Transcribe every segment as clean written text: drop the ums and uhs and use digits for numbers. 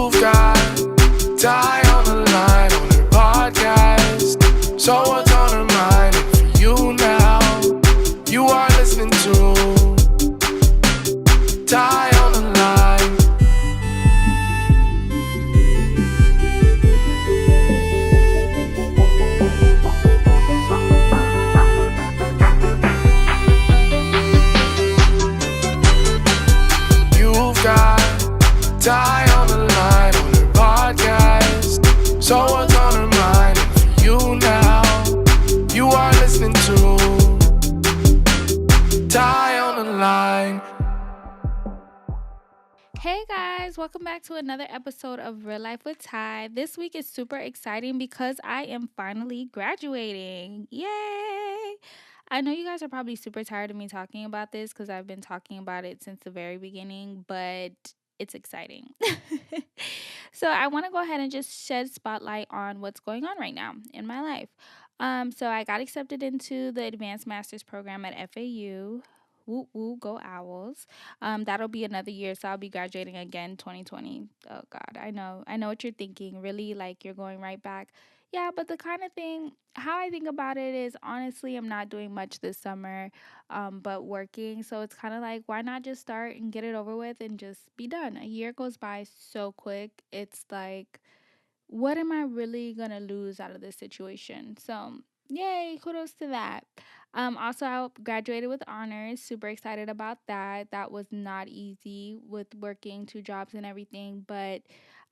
You've got Ty on the line on her podcast. So what's on her mind? And for you now, you are listening to Ty on the line. You've got Ty on the line on her podcast. So what's on her mind? And for you now, you are listening to Ty on the line. Hey guys, welcome back to another episode of Real Life with Ty. This week is super exciting because I am finally graduating. Yay! I know you guys are probably super tired of me talking about this because I've been talking about it since the very beginning, but it's exciting. So I want to go ahead and just shed spotlight on what's going on right now in my life. So I got accepted into the advanced master's program at FAU. Woo woo, go Owls. That'll be another year, so I'll be graduating again 2020. Oh God, I know what you're thinking. Really, like you're going right back. Yeah, but the kind of thing, how I think about it is honestly, I'm not doing much this summer, but working. So it's kind of like, why not just start and get it over with and just be done? A year goes by so quick. It's like, what am I really gonna lose out of this situation? So, yay, kudos to that. Also, I graduated with honors. Super excited about that. That was not easy with working two jobs and everything, but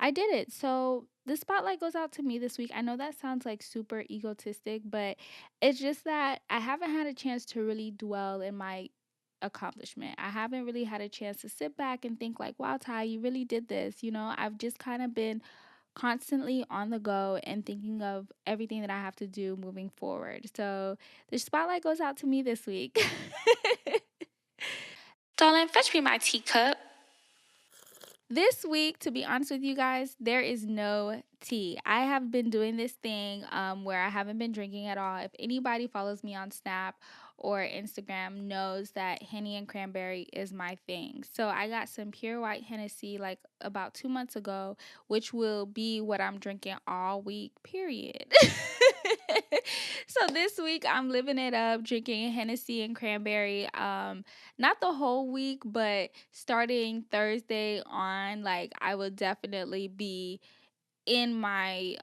I did it. So, the spotlight goes out to me this week. I know that sounds like super egotistic, but it's just that I haven't had a chance to really dwell in my accomplishment. I haven't really had a chance to sit back and think like, wow, Ty, you really did this. I've just kind of been constantly on the go and thinking of everything that I have to do moving forward. So the spotlight goes out to me this week. Darling, fetch me my teacup. This week, to be honest with you guys, there is no tea. I have been doing this thing where I haven't been drinking at all. If anybody follows me on Snap or Instagram knows that Henny and cranberry is my thing. So I got some pure white Hennessy like about 2 months ago, which will be what I'm drinking all week, period. So this week I'm living it up, drinking Hennessy and cranberry. Not the whole week, but starting Thursday on, like I will definitely be in my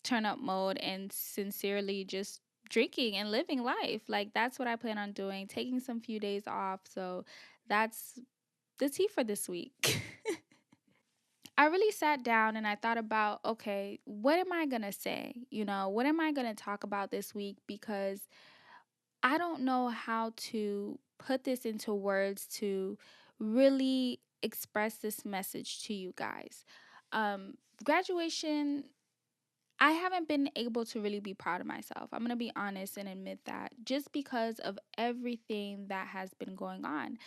turn up mode and sincerely just drinking and living life. Like that's what I plan on doing, taking some few days off. So that's the tea for this week. I really sat down and I thought about, okay, what am I going to say? What am I going to talk about this week? Because I don't know how to put this into words to really express this message to you guys. Graduation, I haven't been able to really be proud of myself. I'm going to be honest and admit that just because of everything that has been going on.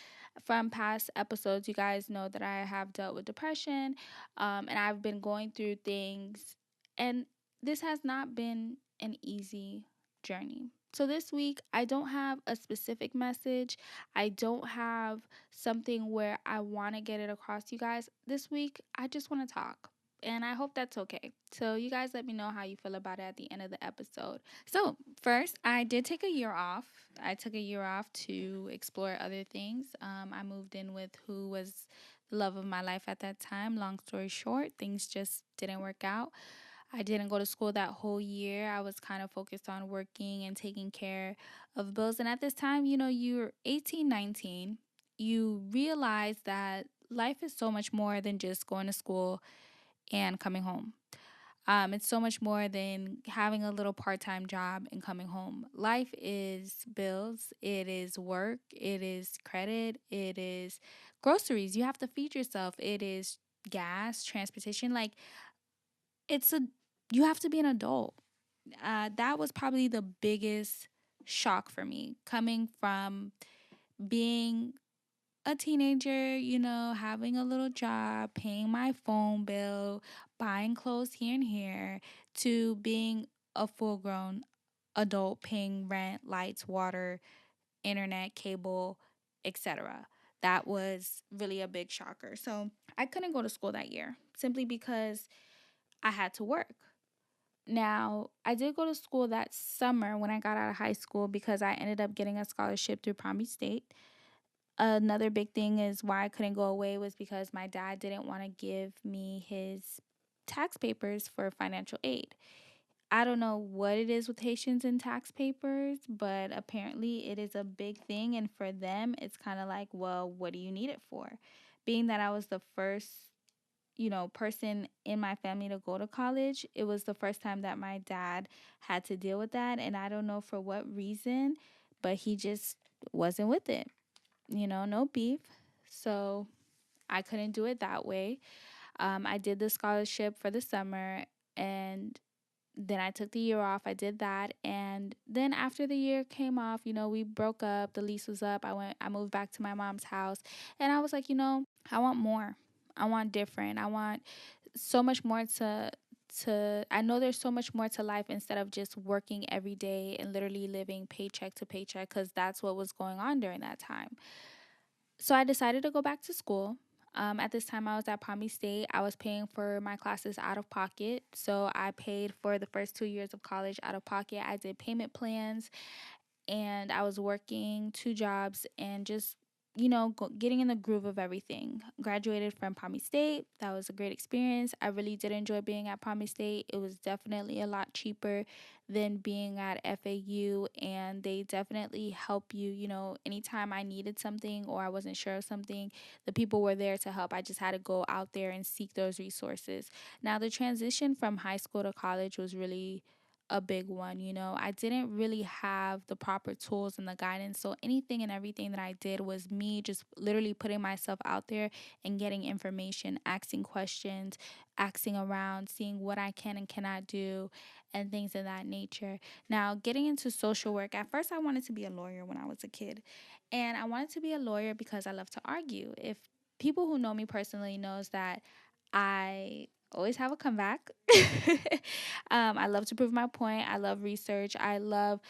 From past episodes, you guys know that I have dealt with depression, and I've been going through things, and this has not been an easy journey. So this week, I don't have a specific message. I don't have something where I want to get it across to you guys. This week, I just want to talk. And I hope that's okay. So, you guys let me know how you feel about it at the end of the episode. So, first, I did take a year off. I took a year off to explore other things. I moved in with who was the love of my life at that time. Long story short, things just didn't work out. I didn't go to school that whole year. I was kind of focused on working and taking care of bills. And at this time, you're 18, 19. You realize that life is so much more than just going to school and coming home. It's so much more than having a little part time job and coming home. Life is bills, it is work, it is credit, it is groceries. You have to feed yourself, it is gas, transportation. Like, it's a, you have to be an adult. That was probably the biggest shock for me coming from being a teenager, having a little job, paying my phone bill, buying clothes here and here, to being a full grown adult paying rent, lights, water, internet, cable, etc. that was really a big shocker. So I couldn't go to school that year simply because I had to work. Now, I did go to school that summer when I got out of high school because I ended up getting a scholarship through Palm Beach State. Another big thing is why I couldn't go away was because my dad didn't want to give me his tax papers for financial aid. I don't know what it is with Haitians and tax papers, but apparently it is a big thing. And for them, it's kind of like, well, what do you need it for? Being that I was the first, person in my family to go to college, it was the first time that my dad had to deal with that. And I don't know for what reason, but he just wasn't with it, no beef. So I couldn't do it that way. I did the scholarship for the summer, and then I took the year off. I did that. And then after the year came off, we broke up. The lease was up. I moved back to my mom's house. And I was like, I want more. I want different. I want so much more to I know there's so much more to life instead of just working every day and literally living paycheck to paycheck, because that's what was going on during that time. So I decided to go back to school. At this time, I was at Palm Beach State. I was paying for my classes out of pocket. So I paid for the first 2 years of college out of pocket. I did payment plans, and I was working two jobs and just, getting in the groove of everything. Graduated from Palm Beach State. That was a great experience. I really did enjoy being at Palm Beach State. It was definitely a lot cheaper than being at FAU, and they definitely help you. Anytime I needed something or I wasn't sure of something, the people were there to help. I just had to go out there and seek those resources. Now, the transition from high school to college was really a big one. I didn't really have the proper tools and the guidance. So anything and everything that I did was me just literally putting myself out there and getting information, asking questions, asking around, seeing what I can and cannot do, and things of that nature. Now, getting into social work, at first I wanted to be a lawyer when I was a kid. And I wanted to be a lawyer because I love to argue. If people who know me personally knows that I always have a comeback. I love to prove my point. I love research. I love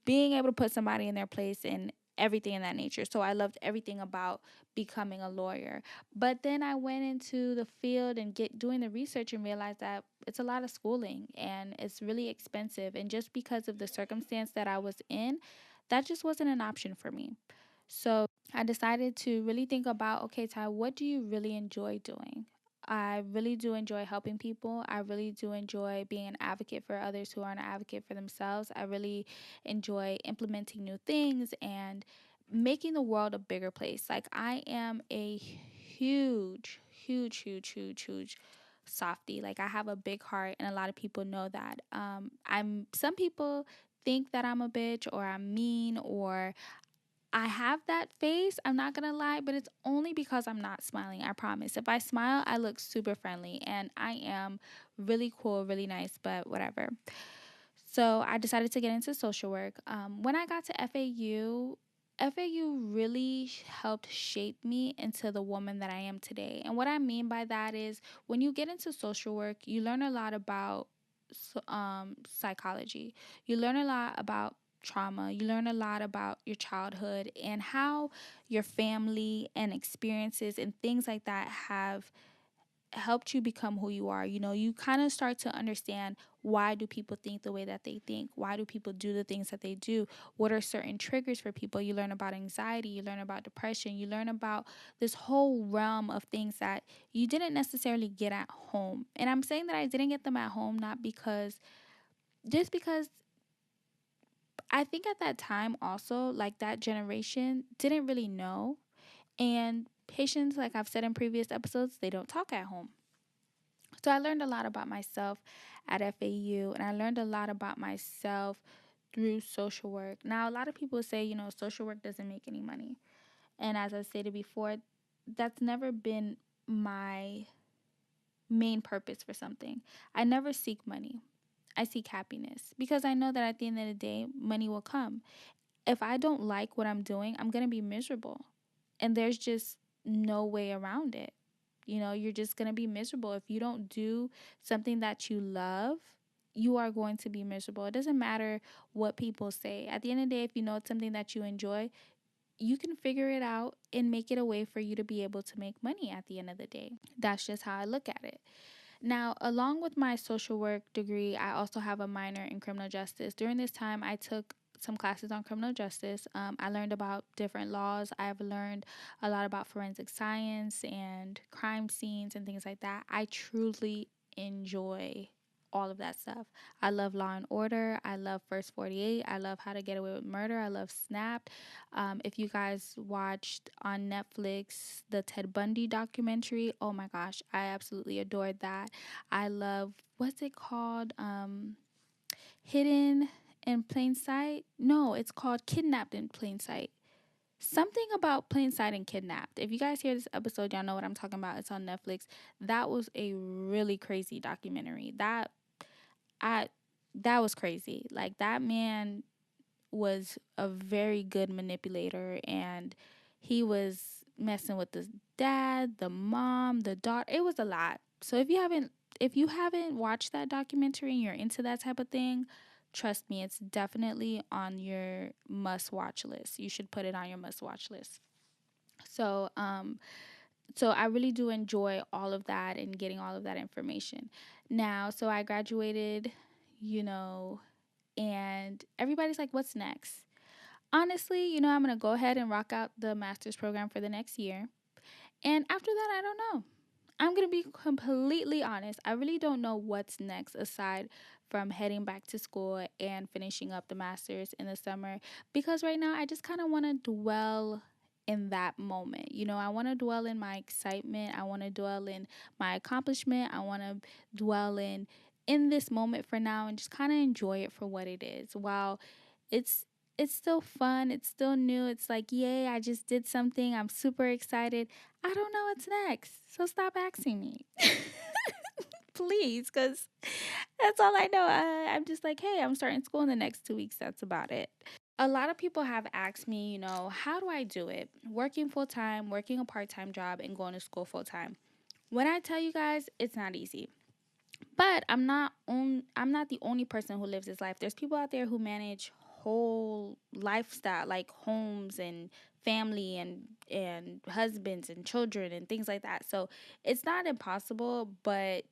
being able to put somebody in their place and everything in that nature. So I loved everything about becoming a lawyer. But then I went into the field and get doing the research and realized that it's a lot of schooling and it's really expensive. And just because of the circumstance that I was in, that just wasn't an option for me. So I decided to really think about, okay, Ty, what do you really enjoy doing? I really do enjoy helping people. I really do enjoy being an advocate for others who aren't an advocate for themselves. I really enjoy implementing new things and making the world a bigger place. Like, I am a huge softie. Like, I have a big heart, and a lot of people know that. Some people think that I'm a bitch or I'm mean or I have that face, I'm not gonna lie, but it's only because I'm not smiling, I promise. If I smile, I look super friendly and I am really cool, really nice, but whatever. So I decided to get into social work. When I got to FAU really helped shape me into the woman that I am today. And what I mean by that is when you get into social work, you learn a lot about psychology. You learn a lot about trauma. You learn a lot about your childhood and how your family and experiences and things like that have helped you become who you are. You kind of start to understand, why do people think the way that they think? Why do people do the things that they do? What are certain triggers for people? You learn about anxiety, you learn about depression, you learn about this whole realm of things that you didn't necessarily get at home. And I'm saying that I didn't get them at home not because just because I think at that time also, like, that generation didn't really know. And patients, like I've said in previous episodes, they don't talk at home. So I learned a lot about myself at FAU, and I learned a lot about myself through social work. Now, a lot of people say, social work doesn't make any money. And as I stated before, that's never been my main purpose for something. I never seek money. I seek happiness because I know that at the end of the day, money will come. If I don't like what I'm doing, I'm going to be miserable. And there's just no way around it. You're just going to be miserable. If you don't do something that you love, you are going to be miserable. It doesn't matter what people say. At the end of the day, if you know it's something that you enjoy, you can figure it out and make it a way for you to be able to make money at the end of the day. That's just how I look at it. Now, along with my social work degree, I also have a minor in criminal justice. During this time, I took some classes on criminal justice. I learned about different laws. I've learned a lot about forensic science and crime scenes and things like that. I truly enjoy all of that stuff. I love Law and Order. I love First 48. I love How to Get Away with Murder. I love Snapped. If you guys watched on Netflix the Ted Bundy documentary, oh my gosh, I absolutely adored that. I love, what's it called? Hidden in Plain Sight? No, it's called Kidnapped in Plain Sight. Something about Plain Sight and Kidnapped. If you guys hear this episode, y'all know what I'm talking about. It's on Netflix. That was a really crazy documentary. I that was crazy. Like, that man was a very good manipulator, and he was messing with the dad, the mom, the daughter. It was a lot. So if you haven't watched that documentary and you're into that type of thing, trust me, it's definitely on your must watch list. You should put it on your must watch list. So so I really do enjoy all of that and getting all of that information. Now, so I graduated, you know, and everybody's like, what's next? Honestly, I'm going to go ahead and rock out the master's program for the next year. And after that, I don't know. I'm going to be completely honest. I really don't know what's next aside from heading back to school and finishing up the master's in the summer, because right now I just kind of want to dwell in that moment. I want to dwell in my excitement. I want to dwell in my accomplishment. I want to dwell in this moment for now and just kind of enjoy it for what it is. While it's it's still fun, it's still new. It's like, yay, I just did something. I'm super excited. I don't know what's next. So stop asking me. Please, cuz that's all I know. I'm just like, hey, I'm starting school in the next 2 weeks. That's about it. A lot of people have asked me, how do I do it? Working full time, working a part time job, and going to school full time. When I tell you guys, it's not easy. But I'm not the only person who lives this life. There's people out there who manage whole lifestyle, like homes and family and husbands and children and things like that. So it's not impossible, but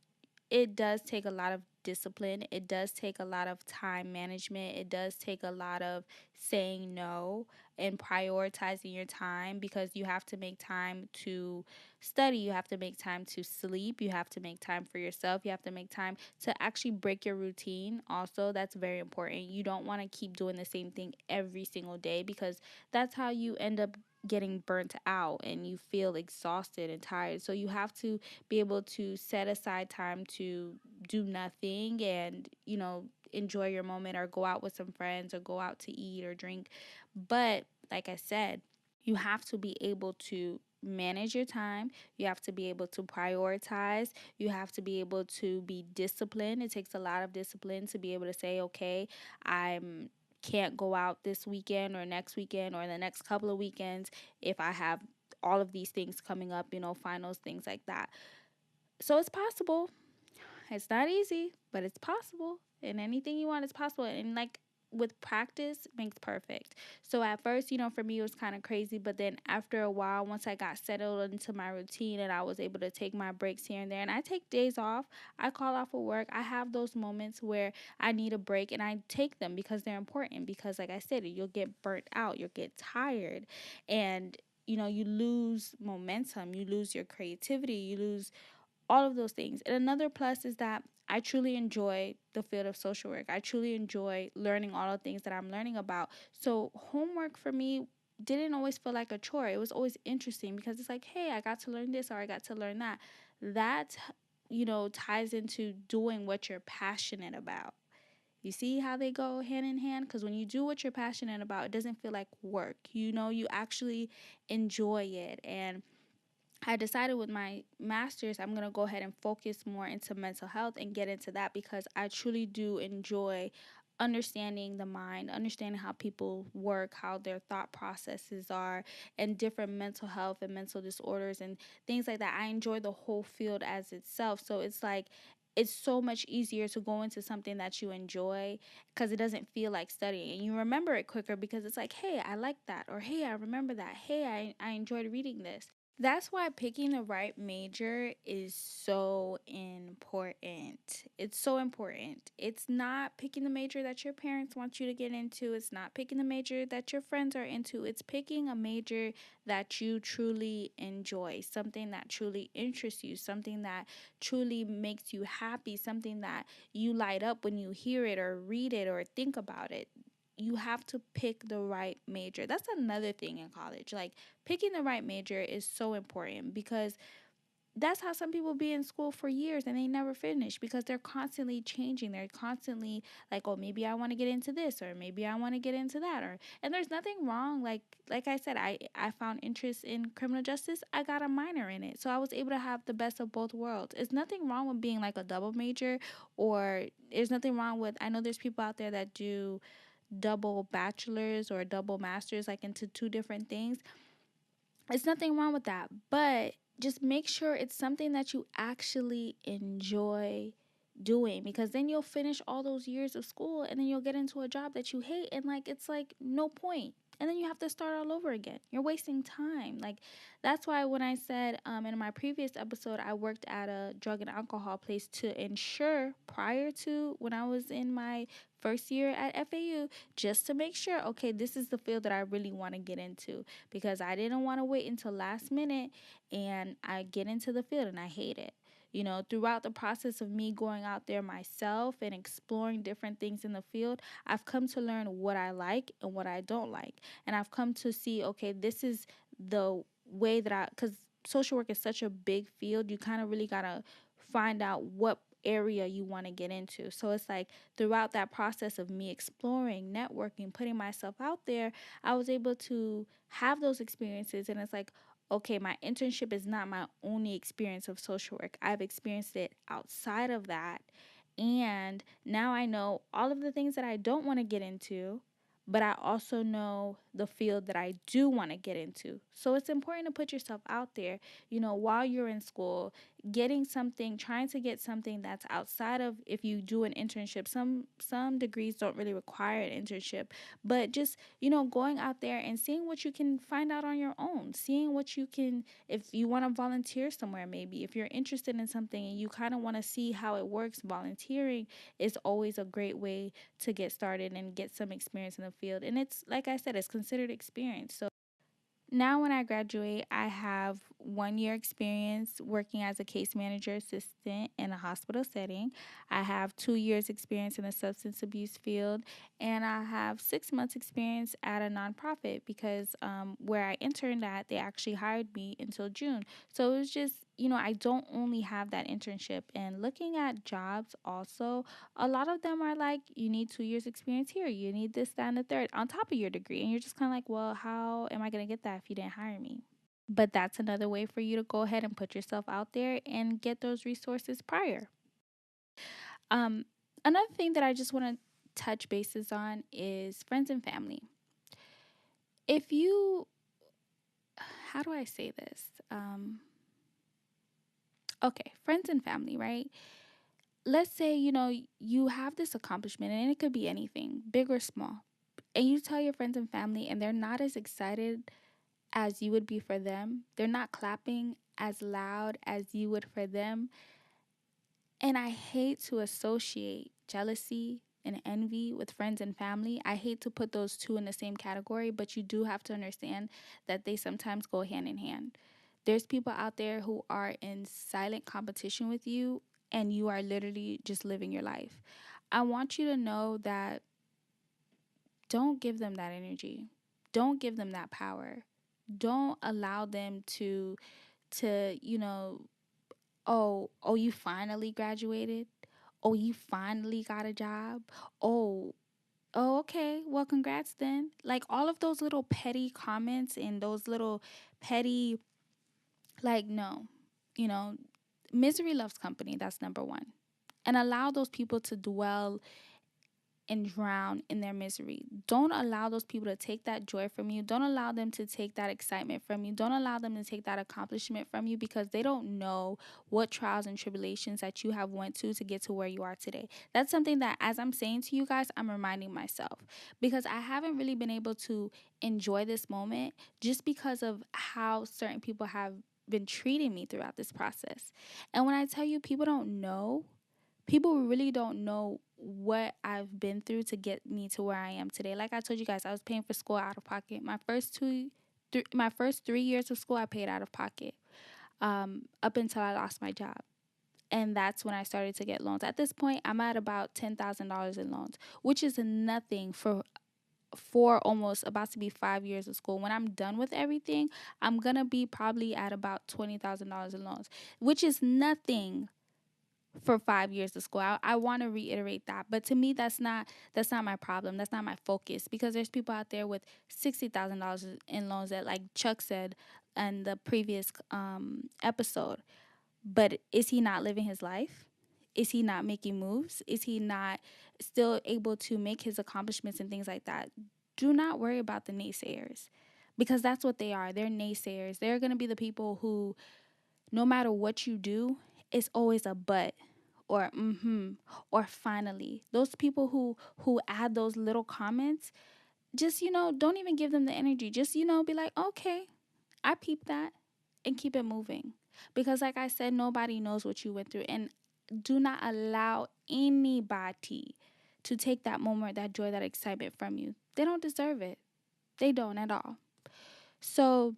it does take a lot of discipline. It does take a lot of time management. It does take a lot of saying no and prioritizing your time, because you have to make time to study. You have to make time to sleep. You have to make time for yourself. You have to make time to actually break your routine. Also, that's very important. You don't want to keep doing the same thing every single day, because that's how you end up getting burnt out and you feel exhausted and tired. So you have to be able to set aside time to do nothing and, enjoy your moment or go out with some friends or go out to eat or drink. But like I said, you have to be able to manage your time. You have to be able to prioritize. You have to be able to be disciplined. It takes a lot of discipline to be able to say, okay, I'm can't go out this weekend or next weekend or the next couple of weekends if I have all of these things coming up, finals, things like that. So it's possible. It's not easy, but it's possible. And anything you want is possible. And like, with practice makes perfect. So at first, for me it was kind of crazy, but then after a while, once I got settled into my routine and I was able to take my breaks here and there, and I take days off, I call off of work. I have those moments where I need a break and I take them because they're important, because like I said, you'll get burnt out, you'll get tired, and you lose momentum, you lose your creativity, you lose all of those things. And another plus is that I truly enjoy the field of social work. I truly enjoy learning all the things that I'm learning about. So homework for me didn't always feel like a chore. It was always interesting because it's like, hey, I got to learn this or I got to learn that. That, ties into doing what you're passionate about. You see how they go hand in hand? Because when you do what you're passionate about, it doesn't feel like work. You actually enjoy it. And I decided with my master's, I'm going to go ahead and focus more into mental health and get into that, because I truly do enjoy understanding the mind, understanding how people work, how their thought processes are, and different mental health and mental disorders and things like that. I enjoy the whole field as itself. So it's like, it's so much easier to go into something that you enjoy because it doesn't feel like studying. And you remember it quicker because it's like, hey, I like that. Or hey, I remember that. Hey, I enjoyed reading this. That's why picking the right major is so important. It's so important. It's not picking the major that your parents want you to get into. It's not picking the major that your friends are into. It's picking a major that you truly enjoy, something that truly interests you, something that truly makes you happy, something that you light up when you hear it or read it or think about it. You have to pick the right major. That's another thing in college. Like, picking the right major is so important because that's how some people be in school for years and they never finish because they're constantly changing. They're constantly like, oh, maybe I want to get into this or maybe I want to get into that. Or and there's nothing wrong. Like I said, I found interest in criminal justice. I got a minor in it. So I was able to have the best of both worlds. It's nothing wrong with being like a double major, or there's nothing wrong with, I know there's people out there that do double bachelors or double masters, like into two different things. It's nothing wrong with that, but just make sure it's something that you actually enjoy doing, because then you'll finish all those years of school and then you'll get into a job that you hate, and like it's like no point. And then you have to start all over again. You're wasting time. Like, that's why when I said in my previous episode I worked at a drug and alcohol place to ensure, prior to when I was in my first year at FAU, just to make sure, okay, this is the field that I really want to get into, because I didn't want to wait until last minute and I get into the field and I hate it. You know, throughout the process of me going out there myself and exploring different things in the field, I've come to learn what I like and what I don't like. And I've come to see, okay, this is the way that because social work is such a big field, you kind of really got to find out what area you want to get into. So it's like throughout that process of me exploring, networking, putting myself out there, I was able to have those experiences. And it's like, okay, my internship is not my only experience of social work. I've experienced it outside of that. And now I know all of the things that I don't want to get into, but I also know the field that I do want to get into. So it's important to put yourself out there, you know, while you're in school, getting something, trying to get something that's outside of, if you do an internship, some degrees don't really require an internship, but just, you know, going out there and seeing what you can find out on your own, seeing what you can, if you want to volunteer somewhere, maybe if you're interested in something and you kind of want to see how it works, volunteering is always a great way to get started and get some experience in the field. And it's, like I said, it's considered experience. So now, when I graduate, I have 1 year experience working as a case manager assistant in a hospital setting. I have 2 years experience in the substance abuse field, and I have 6 months experience at a nonprofit because where I interned at, they actually hired me until June. So it was just, you know, I don't only have that internship. And looking at jobs also, a lot of them are like, you need 2 years experience here, you need this, that, and the third on top of your degree. And you're just kind of like, well, how am I going to get that if you didn't hire me? But that's another way for you to go ahead and put yourself out there and get those resources prior. Um, Another thing that I just want to touch bases on is friends and family. If you, how do I say this? Okay, friends and family, right? Let's say, you know, you have this accomplishment and it could be anything, big or small, and you tell your friends and family and they're not as excited as you would be for them. They're not clapping as loud as you would for them. And I hate to associate jealousy and envy with friends and family. I hate to put those two in the same category, but you do have to understand that they sometimes go hand in hand. There's people out there who are in silent competition with you, and you are literally just living your life. I want you to know that don't give them that energy. Don't give them that power. Don't allow them to, you know, oh, you finally graduated. Oh, you finally got a job. Oh, oh, okay. Well, congrats then. Like, all of those little petty comments and those little petty, like, no, you know, misery loves company. That's number one. And allow those people to dwell and drown in their misery. Don't allow those people to take that joy from you. Don't allow them to take that excitement from you. Don't allow them to take that accomplishment from you, because they don't know what trials and tribulations that you have went to get to where you are today. That's something that, as I'm saying to you guys, I'm reminding myself, because I haven't really been able to enjoy this moment just because of how certain people have been treating me throughout this process. And when I tell you, people really don't know what I've been through to get me to where I am today. Like I told you guys, I was paying for school out of pocket. My first 3 years of school, I paid out of pocket, up until I lost my job. And that's when I started to get loans. At this point, I'm at about $10,000 in loans, which is nothing for almost about to be 5 years of school. When I'm done with everything, I'm gonna be probably at about $20,000 in loans, which is nothing for 5 years of school. I want to reiterate that, but to me, that's not my problem. That's not my focus, because there's people out there with $60,000 in loans, that, like Chuck said in the previous episode. But is he not living his life? Is he not making moves? Is he not still able to make his accomplishments and things like that? Do not worry about the naysayers, because that's what they are. They're naysayers. They're going to be the people who, no matter what you do, it's always a but, or or finally. Those people who add those little comments, just, don't even give them the energy. Just, be like, okay, I peeped that, and keep it moving. Because like I said, nobody knows what you went through, and do not allow anybody to take that moment, that joy, that excitement from you. They don't deserve it. They don't at all. So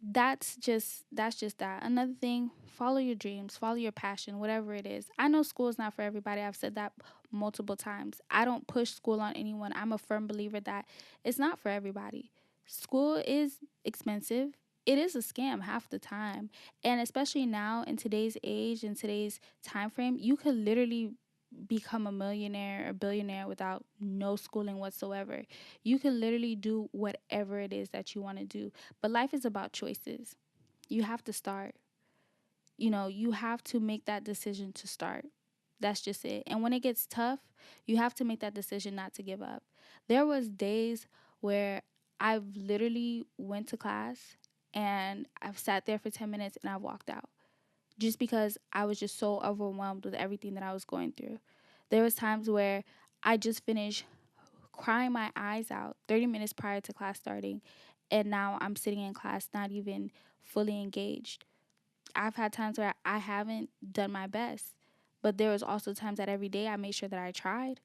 that's just that. Another thing, follow your dreams, follow your passion, whatever it is. I know school is not for everybody. I've said that multiple times. I don't push school on anyone. I'm a firm believer that it's not for everybody. School is expensive. It is a scam half the time. And especially now, in today's age, in today's time frame, you could literally become a millionaire or billionaire without no schooling whatsoever. You can literally do whatever it is that you want to do. But life is about choices. You have to start. You have to make that decision to start. That's just it. And when it gets tough, you have to make that decision not to give up. There was days where I've literally went to class and I've sat there for 10 minutes and I've walked out, just because I was just so overwhelmed with everything that I was going through. There was times where I just finished crying my eyes out 30 minutes prior to class starting, and now I'm sitting in class not even fully engaged. I've had times where I haven't done my best, but there was also times that every day I made sure that I tried.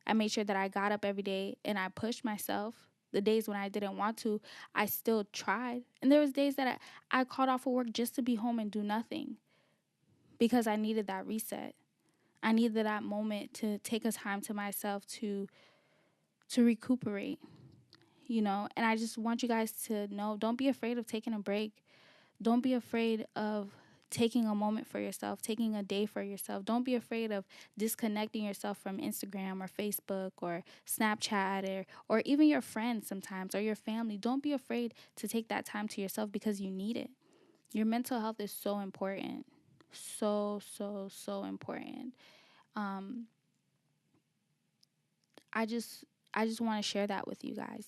I made sure that I got up every day and I pushed myself. The days when I didn't want to, I still tried. And there was days that I called off of work just to be home and do nothing, because I needed that reset. I needed that moment to take a time to myself to recuperate, And I just want you guys to know, don't be afraid of taking a break. Don't be afraid of taking a moment for yourself, taking a day for yourself. Don't be afraid of disconnecting yourself from Instagram or Facebook or Snapchat, or even your friends sometimes, or your family. Don't be afraid to take that time to yourself, because you need it. Your mental health is so important. So, so, so important. I just want to share that with you guys.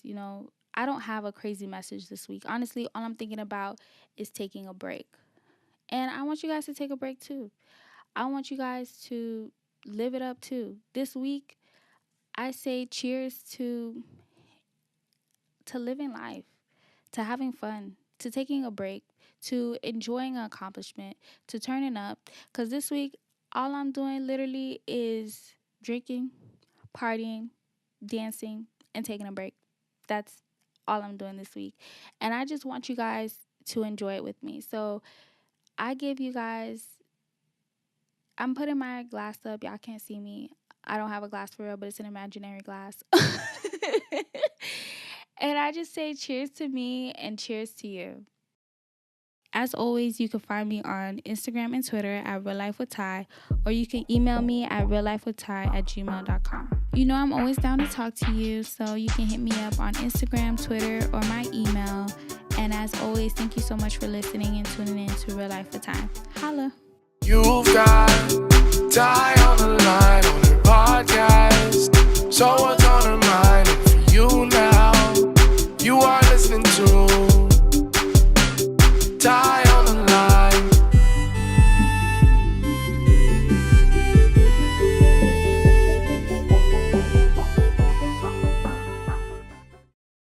I don't have a crazy message this week. Honestly, all I'm thinking about is taking a break. And I want you guys to take a break too. I want you guys to live it up too. This week, I say cheers to living life, to having fun, to taking a break, to enjoying an accomplishment, to turning up. Because this week, all I'm doing literally is drinking, partying, dancing, and taking a break. That's all I'm doing this week. And I just want you guys to enjoy it with me. So I give you guys, I'm putting my glass up. Y'all can't see me. I don't have a glass for real, but it's an imaginary glass. And I just say cheers to me and cheers to you. As always, you can find me on Instagram and Twitter at Real Life with Ty, or you can email me at reallifewithty@gmail.com. I'm always down to talk to you, so you can hit me up on Instagram, Twitter, or my email. And as always, thank you so much for listening and tuning in to Real Life with Ty. Holla. You've got Ty on the line on her podcast. So what's on her mind? And for you now, you are listening to